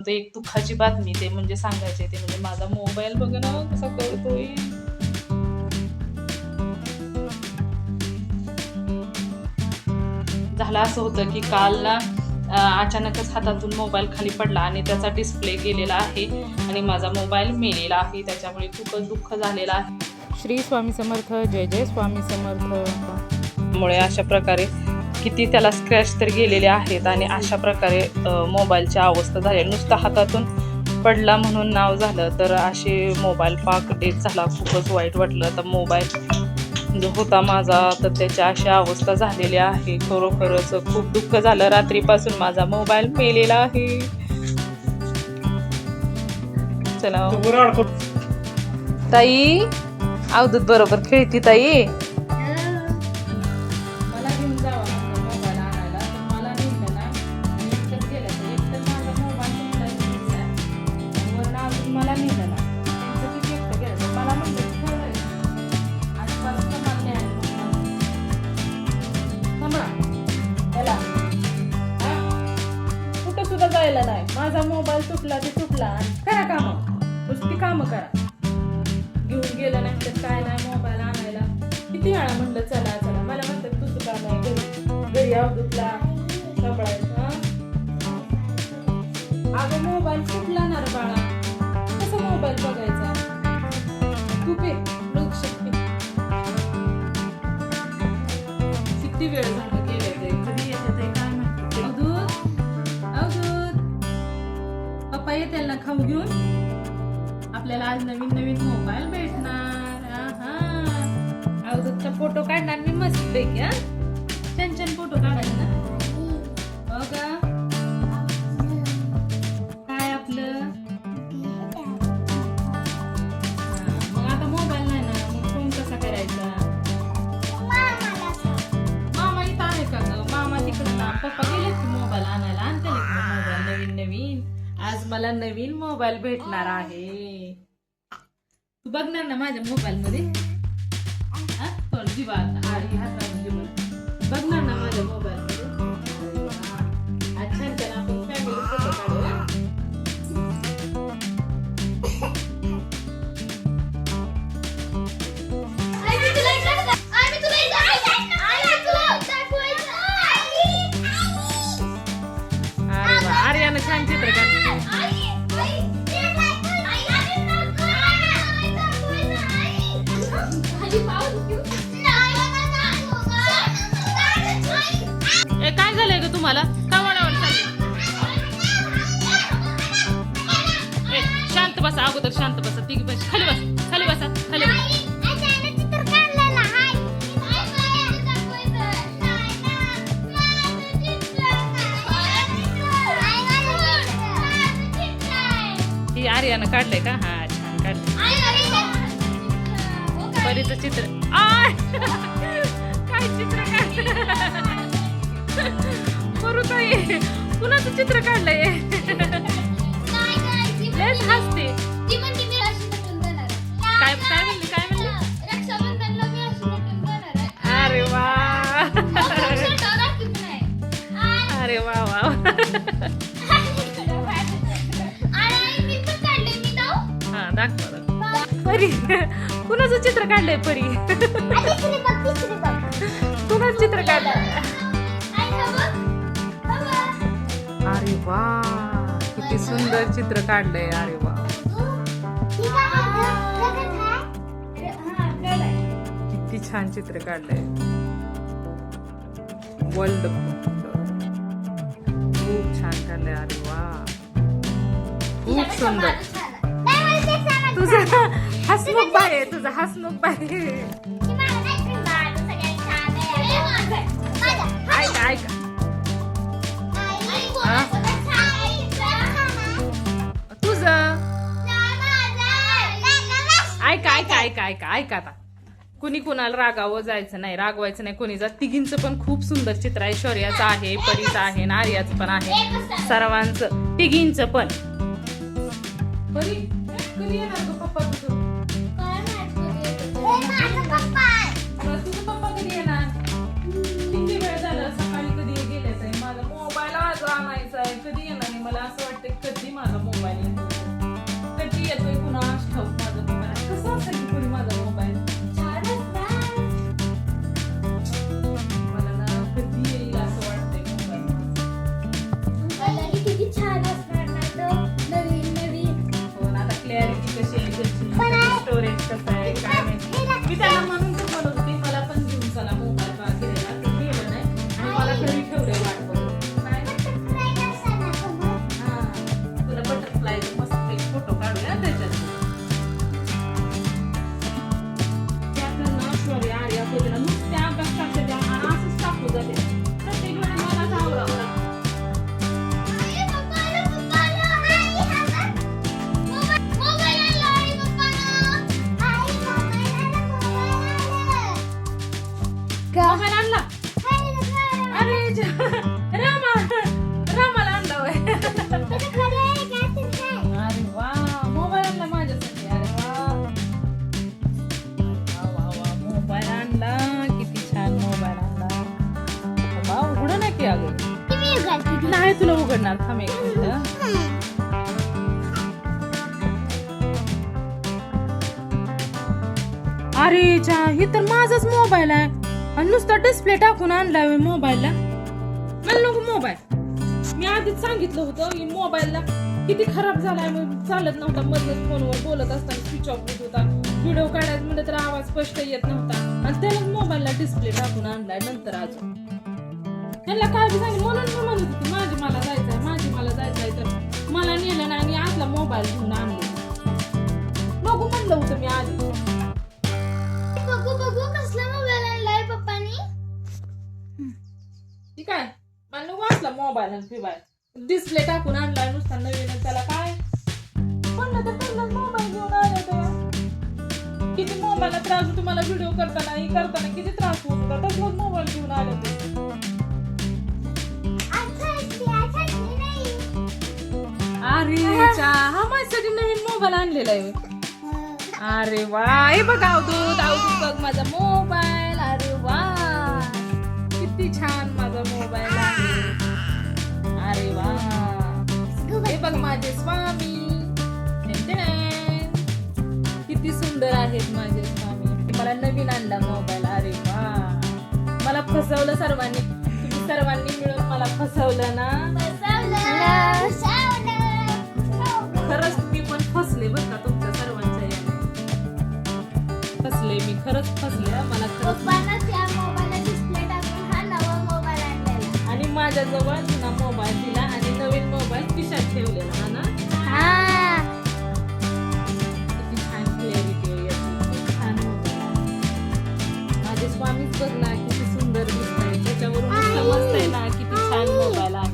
ते एक दुःखाची बातमी ते म्हणजे सांगायचे ते म्हणजे माझा मोबाईल बघ ना कसा करतोय. झालं असं होतं की काल ना अचानकच हातातून मोबाईल खाली पडला आणि त्याचा डिस्प्ले गेलेला आहे आणि माझा मोबाईल मेलेला आहे. त्याच्यामुळे खूपच दुःख झालेलं आहे. श्री स्वामी समर्थ. जय जय स्वामी समर्थ. मुळे अशा प्रकारे किती त्याला स्क्रॅच तर गेलेले आहेत आणि अशा प्रकारे मोबाईलची अवस्था झाली. नुसता हातातून पडला म्हणून नाव झालं तर असे मोबाईल पाक डेट झाला. खूपच वाईट वाटलं. तर मोबाईल जो होता माझा तर त्याची अशी अवस्था झालेली आहे. खरोखरच खूप दुःख झालं. रात्रीपासून माझा मोबाईल मेलेला आहे. चला ताई अवधूत बरोबर खेळती ताई. कुठं सुद्धा जायला नाही. माझा मोबाईल तुटला ते तुटला. करा काम, नुसती कामं करा. घेऊन गेलं नाही तर काय नाही मोबाईल आणायला. किती वेळा म्हणलं चला चला. मला म्हणतात तुझं काम आहे घरी अवधूतला सांभाळायचं. अगं मोबाईल तुटला ना रे बाळा. कसं मोबाईल बघायचा. तू पे लक्ष किती वेळ झाला गेले ते. कधी येते ते काय म्हणते. अवधूत अवधूत पप्पा येतील ना खाऊ घेऊन. आपल्याला आज नवीन नवीन मोबाईल भेटणार. अवधूतचा फोटो काढणार मी मस्त पैकी. छान छान फोटो काढायचे ना. बघा काय आपलं. मग आता मोबाईल नाही ना मग फोन कसा करायचा. मामा इथं आहे का ग. मामा तिकडे ना पप्पा गेले की मोबाईल आणायला. आणते मोबाईल नवीन नवीन. आज मला नवीन मोबाईल भेटणार आहे. तू बघणार ना माझ्या मोबाईल मध्ये. बघणार ना माझ्या मोबाईल मध्ये. अच्छा चला आपण फॅमिली फोटो काढूया. अरे वा आर्यानं छान चित्र काढ. काय झालंय ग तुम्हाला. का वळावळ शांत बसा. अगोदर शांत बसा. ती बस खाली बस. खाली बसा. खाली बसा. ही आर्यानं काढलंय का. हा छान काढलंय. परीचं चित्र. काय चित्र काढलं. ताई कुणाचं चित्र काढलंय. लयच हसते. काय काय म्हणली काय म्हणली. अरे वा. अरे वा वा. हा दाखवा. परी कुणाचं चित्र काढलंय. परी कुणाचं चित्र काढलंय. अरे वा किती सुंदर चित्र काढलंय. अरे वा किती छान चित्र काढलंय. वर्ल्ड खूप छान काढलंय. अरे वा खूप सुंदर. तुझं हसमुख बाई आहे. तुझं हसमुख बाई. ऐका ऐका. तुझं ऐका ऐका ऐका ऐका ऐका. आता कुणी कुणाला रागावं जायचं नाही. रागवायचं नाही कोणी. तिघींचं पण खूप सुंदर चित्र आहे. शौर्याचं आहे, परीचं आहे, आर्याचं पण आहे. सर्वांचं तिघींचं पण. परी कधी येणार ग पप्पा तुझं. तुझं पप्पा कधी येणार. किती वेळ झाला. सकाळी कधी गेल्याच आहे. माझा मोबाईल आज आणायचा आहे. कधी येणार. मला असं वाटतं कधी माझा मोबाईल येतो कधी येतोय कुणास ठाऊक माझा मोबाईल कसं असेल की कोणी माझा मोबाईल मला ना कधी येईल असं वाटतंय मोबाईल पण आता क्लॅरिटी कशी आहे त्याची स्टोरेज कसं आहे काय माहिती मी त्याला म्हणून तर म्हणत होती मला पण घेऊन चला मोबाईल घ्यायला तर गेलं नाही आणि मला घरी ठेवलंय वाट बघून काय हा तुला बटरफ्लाय मस्त एक फोटो काढूया त्याच्यात त्यातलं ना सॉरी आर्या बोलला नुसत्या अभ्यास करते त्या असंच टाकू जाते प्रत्येक वेळी मलाच आवरावं लागतं मोबाईल आणला अरे रामाला आणला होय अरे वा मोबाईल आणला माझ्यासाठी अरे वा मोबाईल आणला किती छान मोबाईल आणला बाबा उघड नाही की अगं नाही तुला उघडणार थांब एक मिनिट अरे चा हे तर माझाच मोबाईल आहे आणि नुसता डिस्प्ले टाकून आणलाय मोबाईलला मला नको मोबाईल मी आधीच सांगितलं होतं की मोबाईलला किती खराब झालाय चालत नव्हता मधलच फोनवर बोलत असताना स्विच ऑफ होत होता व्हिडिओ काढायचं म्हणलं तर आवाज स्पष्ट येत नव्हता आणि त्याला मोबाईलला डिस्प्ले टाकून आणलाय नंतर अजून त्यांना काय बी सांगितलं म्हणून मी म्हणत होती माझी मला जायचंय तर मला नेलं नाही आणि आतला मोबाईल घेऊन आणले नको म्हणलं होतं मी आधी ठीक आहे मला वाचला मोबाईल आणि फिबाईल डिस्प्ले टाकून आणलाय नुसता नवीन त्याला काय म्हणलं तर पहिलाच मोबाईल घेऊन आले ते किती मोबाईलला त्रास तुम्हाला व्हिडिओ करताना किती त्रास होत होता तसलाच मोबाईल घेऊन आले ते अरे हा माझ्यासाठी नवीन मोबाईल आणलेला आहे अरे वा हे बघ अवधूत बघ माझा मोबाईल अरे वा किती छान माझा मोबाईल आहे अरे वा हे बघ माझे स्वामी किती सुंदर आहेत माझे स्वामी मला नवीन आणला मोबाईल अरे वा मला फसवलं सर्वांनी तुम्ही सर्वांनी मिळून मला फसवलं ना खरंच मी पण फसले बरं का तुमच्या सर्वांच्या याने फसले मी खरंच फसले मला खरंच आणि माझ्या जवळ जुना मोबाईल दिला आणि नवीन मोबाईल खिशात ठेवलेला ना किती छान क्लॅरिटी आहे याची खूप छान मोबाईल माझे स्वामीच बघ ना किती सुंदर दिसतंय त्याच्यावरून समजतंय ना किती छान मोबाईल आहे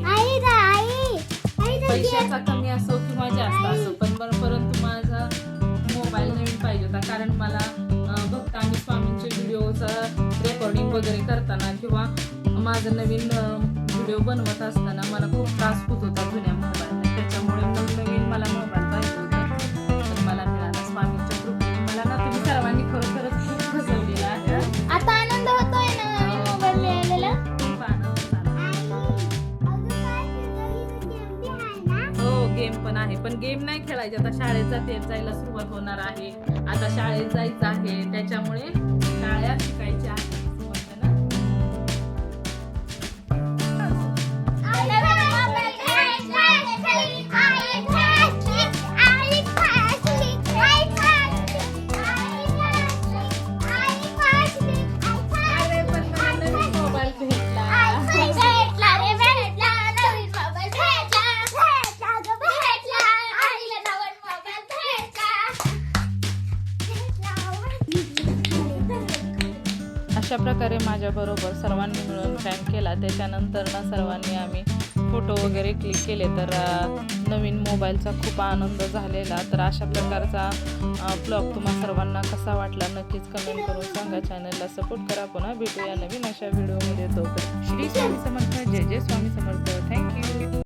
पैशाचा कमी असो किंवा जास्त असो पण परंतु माझा मोबाईल नवीन पाहिजे होता कारण मला भक्त आणि स्वामींचे व्हिडिओचा रेकॉर्डिंग वगैरे करताना किंवा माझं नवीन व्हिडिओ बनवत असताना मला खूप त्रास होत होता जुन्या मोबाईलने त्याच्यामुळे मग नवीन मला मोबाईल पाहिजे होता तर मला मिळाला स्वामींच्या कृपेने मला ना तुम्ही सर्वांनी खरोखरच खूप फसवलेलं आहे आता आनंद होतोय ना मोबाईल मिळालेला खूप आनंद झाला हो गेम पण आहे पण गेम नाही खेळायचे आता शाळेत जायला सुरुवात होणार आहे आता शाळेत जायचं आहे त्याच्यामुळे शाळा शिकायची आहे अशा प्रकारे माझ्याबरोबर सर्वांनी मिळून प्रँक केला त्याच्यानंतर ना सर्वांनी आम्ही फोटो वगैरे क्लिक केले तर नवीन मोबाईलचा खूप आनंद झालेला तर अशा प्रकारचा ब्लॉग तुम्हा सर्वांना कसा वाटला नक्कीच कमेंट करून सांगा चॅनलला सपोर्ट करा पुन्हा भेटूया नवीन अशा व्हिडिओमध्ये तोपर्यंत श्री स्वामी समर्थ जय जय स्वामी समर्थ थँक्यू